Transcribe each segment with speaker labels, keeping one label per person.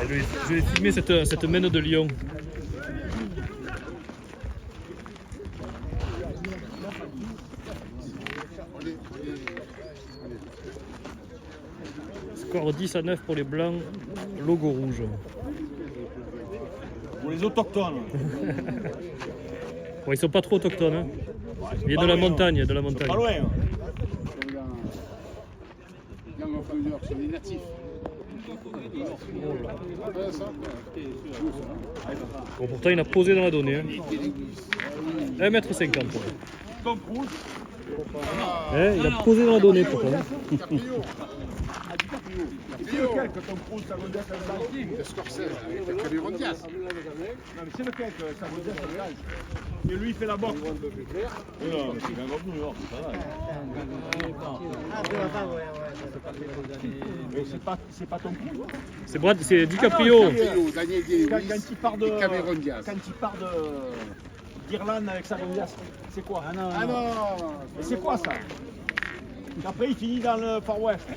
Speaker 1: Je vais filmer cette mène de lion. Score 10-9 pour les blancs, logo rouge.
Speaker 2: Pour les autochtones.
Speaker 1: Bon, ils sont pas trop autochtones. Hein. Il y a de la montagne, de la montagne.
Speaker 2: Pas loin.
Speaker 3: C'est des natifs.
Speaker 1: Bon, pourtant il a posé dans la donnée. Hein. 1m50.
Speaker 2: Tom Cruise.
Speaker 1: Il a posé dans la donnée pourtant.
Speaker 2: C'est lequel que Tom Cruise, ça veut dire que ça veut dire
Speaker 3: De Scorsese avec Cameron Diaz.
Speaker 2: Non, mais c'est lequel que ça veut dire que ça veut dire. Et lui, il fait la boxe. Non, mais c'est un New York, c'est pas mais c'est pas Tom Cruise.
Speaker 1: C'est DiCaprio.
Speaker 3: Daniel Day-Lewis
Speaker 2: Quand il part de.
Speaker 3: et Cameron Diaz.
Speaker 2: Quand il part d'Irlande avec sa Diaz, c'est quoi?
Speaker 3: Ah non.
Speaker 2: Mais c'est quoi ça? Après, il finit dans le Far West.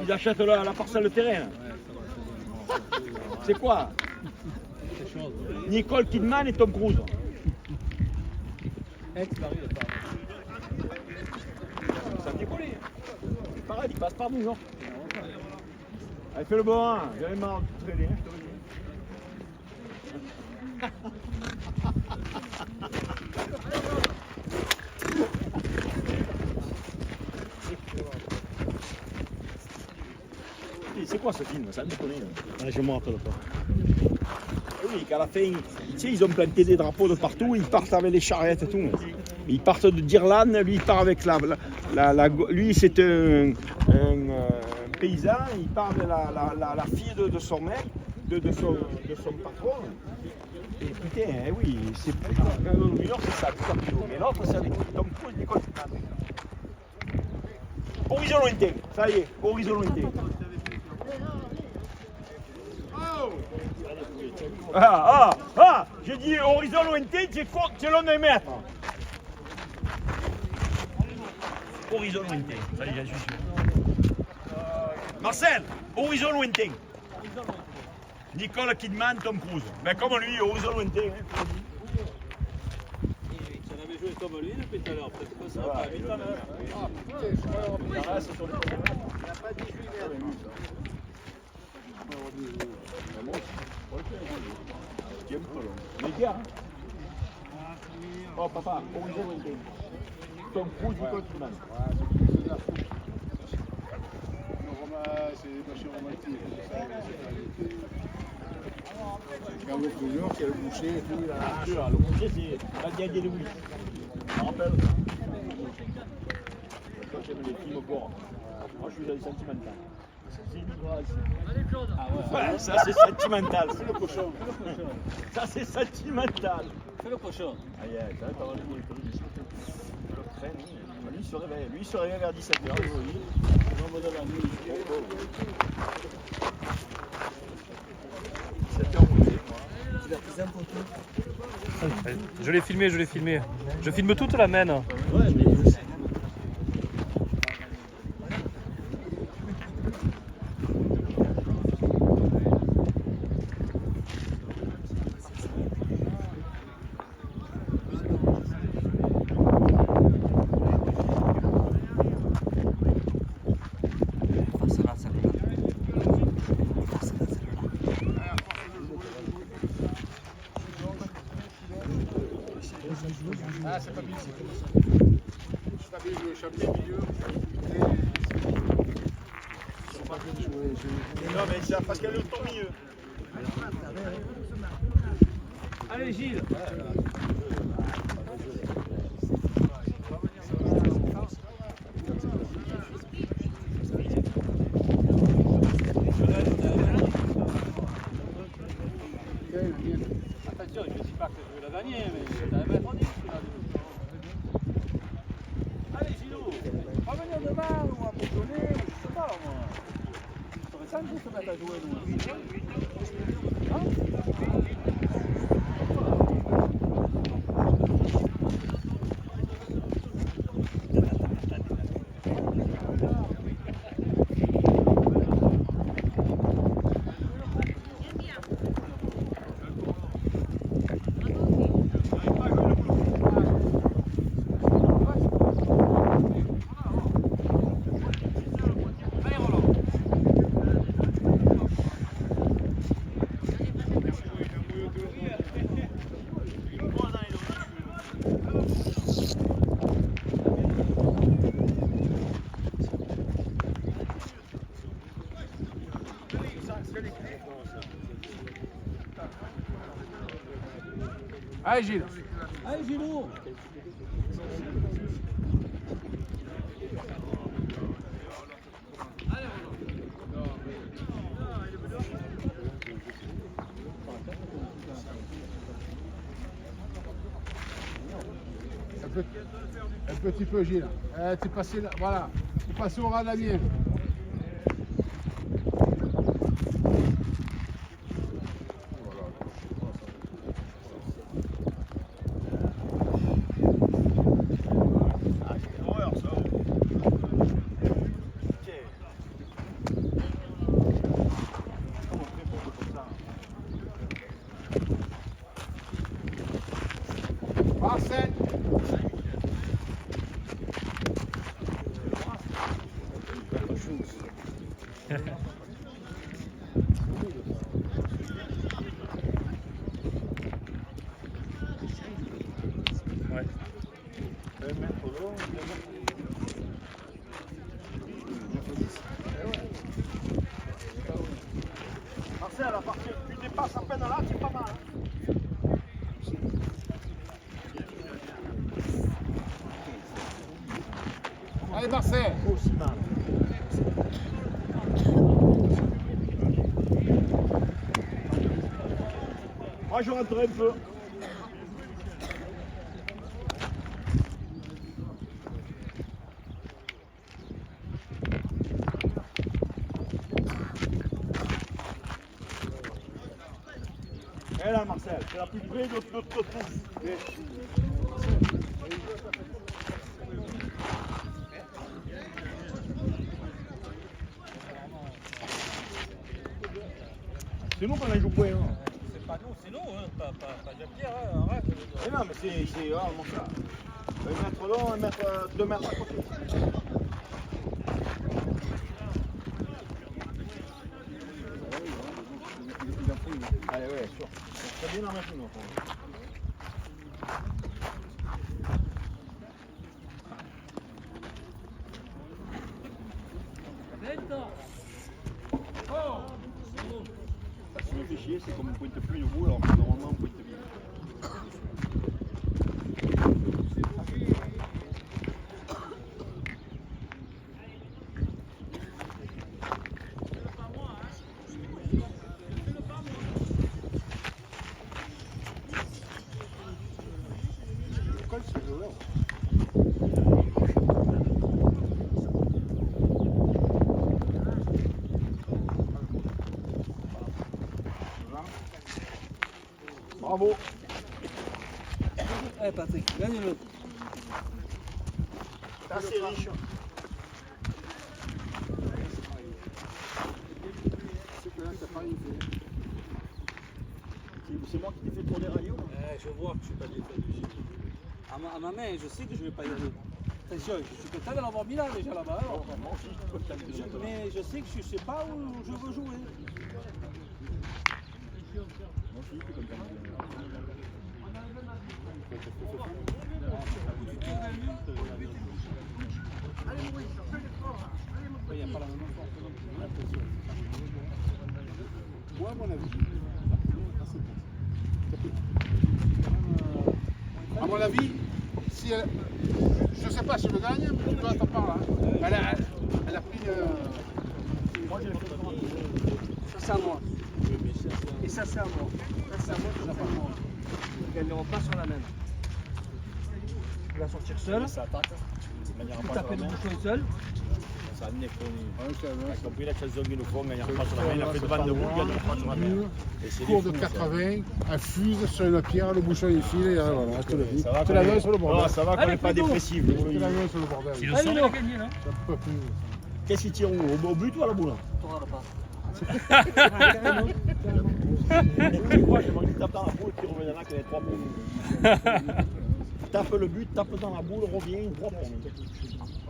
Speaker 2: Ils achètent la parcelle de terrain. C'est quoi? Nicole Kidman et Tom Cruise. Ça me décolle. Pareil, il passe par New York. Allez, fais le bon, hein. J'avais marre de traîner, je te le dis. C'est quoi ce film? Ça me déconne.
Speaker 1: Je me rappelle pas.
Speaker 2: Oui, qu'à la fin, tu sais, ils ont planté des drapeaux de partout, ils partent avec les charrettes et tout. Ils partent d'Irlande, lui il part avec lui c'est un paysan, il part avec la fille de son mec, de son patron. Et putain, oui, c'est New York c'est ça, mais l'autre c'est avec Tom Cruise, Nicole Kidman. Horizon lointain, ça y est, horizon lointain. J'ai dit horizon lointain, c'est l'on est maître. Horizon lointain, ça y est, j'en suis sûr. Marcel, horizon lointain. Nicole Kidman, Tom Cruise. Ben comme lui, horizon lointain. Hein.
Speaker 4: Ça avait joué comme lui depuis tout à l'heure, peut-être pas ça, pas vite à l'heure.
Speaker 2: Ça reste sur les côtés.
Speaker 3: Il n'a pas 18 mètres.
Speaker 2: Les gars, hein. Oh papa, horizon lointain. Tom Cruise, Nicole Kidman.
Speaker 3: C'est des machines romantiques. Quand vous êtes New York, il y a le boucher et tout. Là.
Speaker 2: Le boucher, c'est Daniel Day-Lewis. Je me rappelle. Toi, j'aime les films gore. Moi, je suis dans les sentimentales. C'est une ouais, ça c'est sentimental. C'est le cochon. Ça c'est sentimental.
Speaker 4: Fais le cochon.
Speaker 2: Ah yeah, t'as le lui il se réveille vers 17h.
Speaker 1: Je l'ai filmé. Je filme toute la mène.
Speaker 2: Ouais, mais je sais.
Speaker 3: Ah, c'est pas bien. C'est pas bien joué, champion milieu. C'est pas bien joué.
Speaker 2: Non, mais c'est parce qu'elle est au milieu.
Speaker 4: Allez Gilles. Attention, je ne dis pas que je vais la gagner, mais ça va être difficile. Allez Gilou, va venir demain ou à Beaujolais, je sais pas moi. Ça serait simple de se mettre à jouer nous. Hein?
Speaker 3: Allez, Gilles.
Speaker 4: Allez, Gilou.
Speaker 3: Un petit peu, Gilles. T'es passé là, voilà. T'es passé au ras de la mienne. Marcel.
Speaker 1: Ouais.
Speaker 2: Marcel, à partir tu dépasses à peine là, c'est pas mal.
Speaker 3: Allez, Marcel.
Speaker 2: Aussi mal. Moi je rentrerai un peu. Et là Marcel, c'est la plus près de tous. C'est nous qu'on a joué point. Hein.
Speaker 4: C'est pas nous, c'est nous, hein. Pas Jean-Pierre, hein. Arrête.
Speaker 2: Mais non, mais c'est vraiment ça. 1 mètre long, 2 mètres à côté. Allez, ouais, sûr. C'est bien en mettre une autre. Ça me fait chier, c'est comme on pointe plus debout alors que normalement on pointe bien. Bravo.
Speaker 4: Allez, Patrick, gagne-le.
Speaker 2: C'est assez riche. C'est moi qui t'ai fait tourner radio.
Speaker 4: Je vois que je suis pas bien fait. À ma main, je sais que je vais pas y aller. Attention, je suis content de l'avoir mis là déjà là-bas. Alors.
Speaker 2: Moi aussi, je peux t'aider.
Speaker 4: Mais je sais que je sais pas où je veux jouer.
Speaker 2: Moi aussi, je peux t'aider.
Speaker 4: Il n'y a pas la même force.
Speaker 3: Moi, à mon avis. À mon avis, si elle, je ne sais pas si elle gagne, mais tu dois t'en parler. Hein. Elle a pris.
Speaker 2: Moi, j'ai fait comment?
Speaker 4: Ça c'est à moi. Et ça c'est à moi. Ça c'est à moi, ça c'est à moi. Ils ne gagneront pas sur la même. Tu vas sortir seul.
Speaker 2: Ça attaque.
Speaker 4: Tu tapes le bouchon seul.
Speaker 2: Ça a amené
Speaker 3: Ouais,
Speaker 2: T'as compris là que ça se zogue une fois, on gagnera pas sur la main. Il a fait devant debout, il gagnera pas sur la main. Et c'est
Speaker 3: cours
Speaker 2: des
Speaker 3: de
Speaker 2: fous, ça.
Speaker 3: 80, elle fuse sur une pierre, le bouchon il file, et voilà, je te le dis.
Speaker 2: Ça va
Speaker 3: Tu
Speaker 2: qu'on
Speaker 3: la
Speaker 2: est-
Speaker 3: mets sur le bordel.
Speaker 2: Oh, ça va qu'on n'est pas dépressif.
Speaker 3: Tu la mets sur le bordel.
Speaker 1: Si le sort, il a gagné, là.
Speaker 3: Ça peut plus.
Speaker 2: Qu'est-ce qu'il tire où? Au but ou à la boule?
Speaker 4: Tu n'auras pas.
Speaker 2: Tu crois, j'ai envie de taper dans la boule et puis revenir là qu'il y a 3 points. Tape le but, tape dans la boule, revient, 3 points.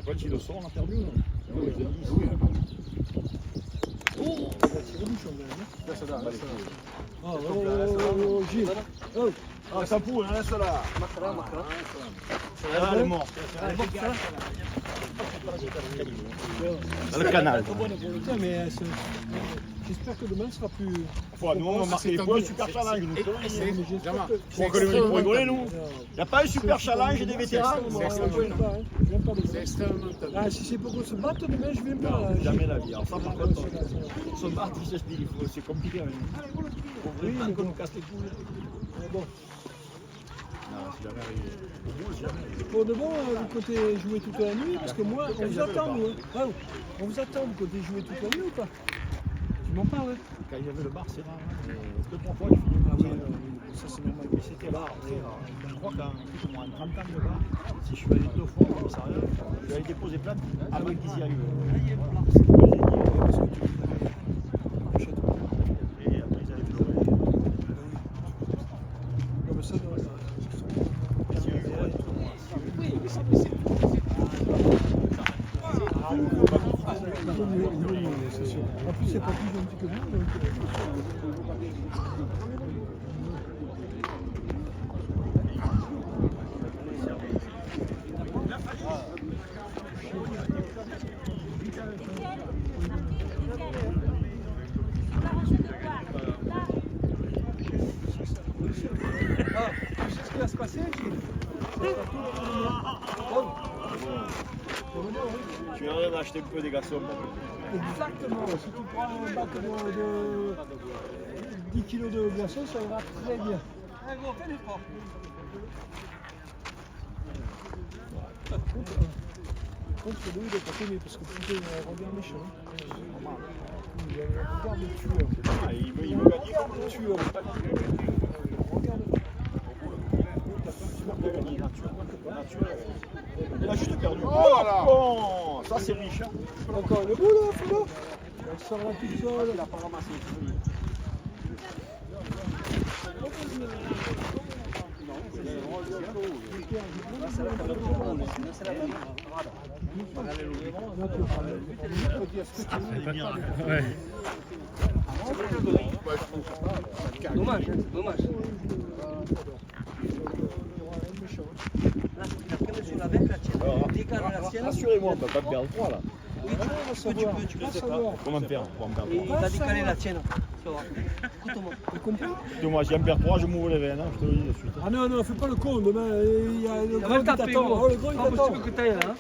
Speaker 2: Après, si le sort, on a perdu. Oui, je dis.
Speaker 3: Oh, là, ça donne, là, ça
Speaker 4: Oh, Gilles.
Speaker 2: Ah, ça pousse, laisse là.
Speaker 4: Macra.
Speaker 2: Ah, elle est morte. Dans le canal.
Speaker 4: Putain, mais
Speaker 5: J'espère que demain sera plus.
Speaker 2: Enfin, nous, on va marquer les points, super challenge. Nous,
Speaker 3: C'est
Speaker 2: on va pour rigoler, nous. Il n'y a pas un super challenge des vétérans.
Speaker 3: c'est extrêmement tendu.
Speaker 5: Ah, si c'est pour qu'on se batte demain, je viens pas.
Speaker 2: Non, jamais la vie. Alors, ça, par contre, son battre, il s'explique. C'est compliqué avec nous. On veut pas qu'on nous casse les couilles.
Speaker 5: Bon.
Speaker 2: Non, c'est jamais arrivé. Au bout, c'est jamais arrivé.
Speaker 5: Pour de bon, vous comptez jouer toute la nuit, parce que moi, on vous attend, nous. Hein. Ah, on vous attend, vous comptez jouer toute la nuit ou pas? Tu m'en parles, hein?
Speaker 2: Quand il y avait le bar, c'est rare. 2-3 fois, il finit
Speaker 5: Ah
Speaker 2: comme
Speaker 5: oui,
Speaker 2: ça.
Speaker 5: ça c'est normal.
Speaker 2: Mais c'était rare, très rare. Je crois qu'en plus, moi, en 30 ans de bar, si je suis allé 2 fois au commissariat, je suis allé déposer plainte avant qu'ils y arrivent. Et après, ils allaient pleurer.
Speaker 5: Non, mais ça, non, c'est sûr. En plus, c'est pas plus gentil que vous. Donc... Ah, tu sais ce qui va se passer, Gilles?
Speaker 2: Tu viens d'acheter un peu des garçons.
Speaker 5: Exactement, si tu prends un bac de 10 kg de glaçons, ça ira très bien. Contre le dos, il est pas connu parce que putain, il a un regard méchant. Il a un regard de tueur.
Speaker 2: Ah, il veut gagner.
Speaker 5: Regard de tueur. Regard de
Speaker 2: Il a juste perdu.
Speaker 3: Oh là là.
Speaker 2: Bon, ça c'est riche. Hein.
Speaker 5: Encore le bout là, Flo. Elle sort la toute seule.
Speaker 2: Il n'a pas ramassé.
Speaker 1: Ouais.
Speaker 6: Dommage, dommage. Là, il a pris sur la bec, la tienne. Décale la sienne.
Speaker 2: Rassurez-moi, on ne va pas perdre 3 là.
Speaker 6: Oui, tu peux.
Speaker 2: Comment perdre? On va perdre
Speaker 6: Et il
Speaker 2: 3.
Speaker 6: va décaler la tienne. Tu vas voir. Écoute-moi.
Speaker 5: T'as compris?
Speaker 2: Moi, si on perd 3, je m'ouvre les veines, hein, je te le dis de suite.
Speaker 5: Ah non, non, fais pas le con, demain il y a le
Speaker 6: Ça va
Speaker 5: gros
Speaker 6: le
Speaker 5: qui
Speaker 6: taper,
Speaker 5: t'attend.
Speaker 6: gros.
Speaker 5: Oh, le gros il
Speaker 6: Pas
Speaker 5: t'attend.
Speaker 6: possible que t'ailles là. Hein.